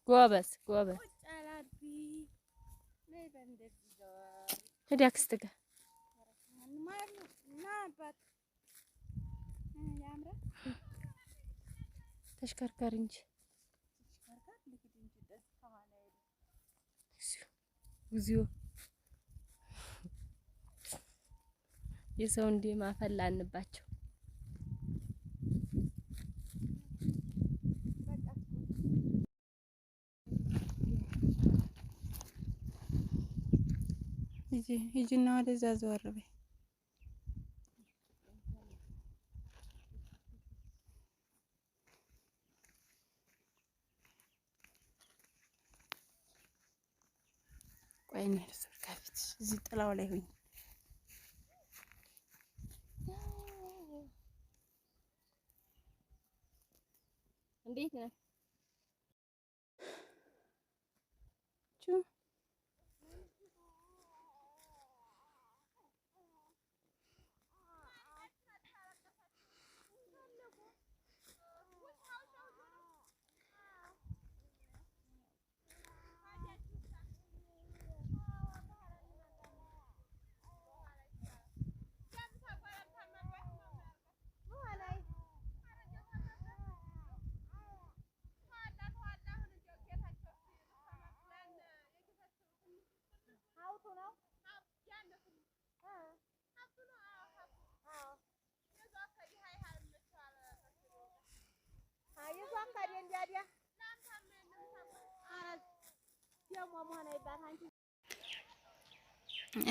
ጎበዝ ሂድ አክስት ጋር ተሽከርካሪ እንጂ ጉዚዮ የሰው እንደ ማፈላንባቸው ሂጂና ወደዛ ዘወር በይ። ቆይ እኔ ልዞር ከፊት እዚህ ጥላው ላይ ሁኝ። እንዴት ነው?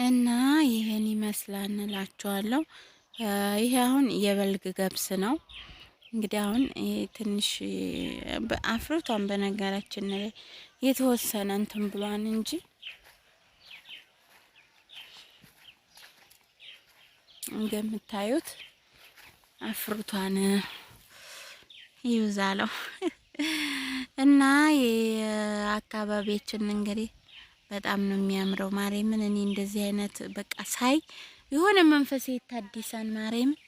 እና ይሄን ይመስላል እንላችኋለሁ። ይሄ አሁን የበልግ ገብስ ነው። እንግዲህ አሁን ትንሽ አፍርቷን በነገራችን ላይ የተወሰነ እንትን ብሏን እንጂ እንደምታዩት አፍርቷን ይውዛለው እና የአካባቢያችን እንግዲህ በጣም ነው የሚያምረው። ማርያምን እኔ እንደዚህ አይነት በቃ ሳይ የሆነ መንፈሴ ይታደሳል። ማርያምን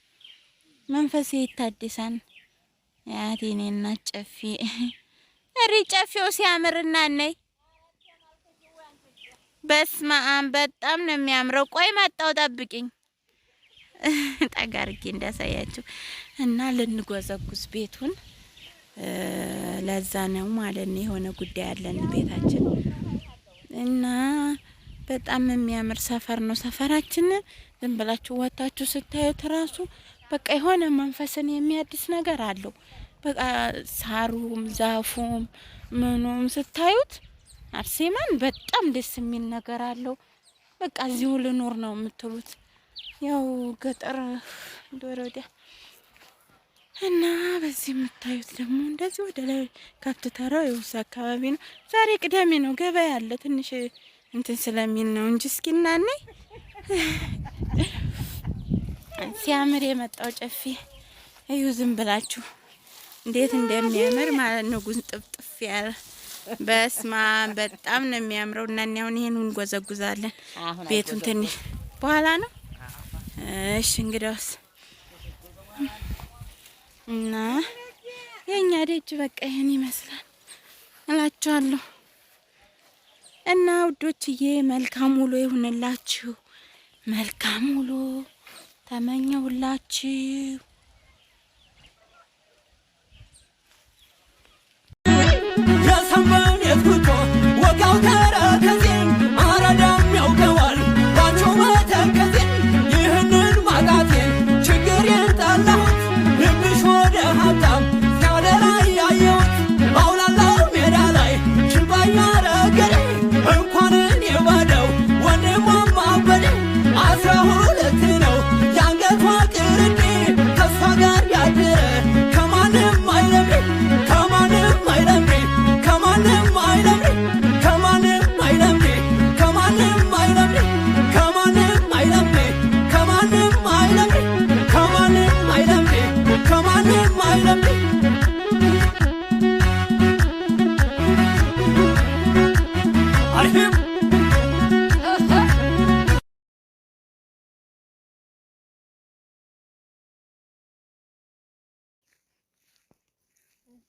መንፈሴ ይታደሳል። ያቴኔና ጨፌ እሪ ጨፌው ሲያምርና ነይ በስመ አብ በጣም ነው የሚያምረው። ቆይ መጣው ጠብቂኝ ጠጋርጌ እንዳሳያችሁ እና ልንጎዘጉዝ ቤቱን ለዛ ነው ማለት ነው። የሆነ ጉዳይ አለን ቤታችን እና በጣም የሚያምር ሰፈር ነው። ሰፈራችን ዝም ብላችሁ ወጣችሁ ስታዩት ራሱ በቃ የሆነ መንፈስን የሚያድስ ነገር አለው። በቃ ሳሩም ዛፉም ምኑም ስታዩት አርሴማን በጣም ደስ የሚል ነገር አለው። በቃ እዚሁ ልኖር ነው የምትሉት። ያው ገጠር ወዲያ እና በዚህ የምታዩት ደግሞ እንደዚህ ወደ ላይ ከብት ተራው የውስ አካባቢ ነው። ዛሬ ቅዳሜ ነው፣ ገበያ አለ። ትንሽ እንትን ስለሚል ነው እንጂ እስኪ እናነይ ሲያምር የመጣው ጨፌ እዩ። ዝም ብላችሁ እንዴት እንደሚያምር ማለት ነው። ጉን ጥፍጥፍ ያለ በስማ በጣም ነው የሚያምረው። እና አሁን ይሄን እንጎዘጉዛለን። ቤቱን ትንሽ በኋላ ነው። እሺ እንግዲያውስ እና የኛ ደጅ በቃ ይሄን ይመስላል እላችኋለሁ። እና ውዶችዬ መልካም ውሎ ይሁንላችሁ። መልካም ውሎ ተመኘሁላችሁ። ያሰማን የፍቶ ወጋው ተረከዜ አራዳም ያውቀዋል ባንቾ መተከዜ ይህንን ማጣቴን ችግሬን ጠላሁት ልብሽ ወደ ሀብታም ሲያደራ ያየሁት ባውላላው ሜዳ ላይ ሽባኛ ረገደ እንኳንን የባደው ወንድሟም አበደ 12 ነው ያንገቷ ቅርዴ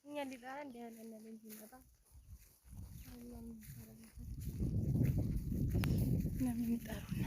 እኛ ሊጣራ እንደ ያለና ለዚህ ይመጣ ለምን ይጠሩና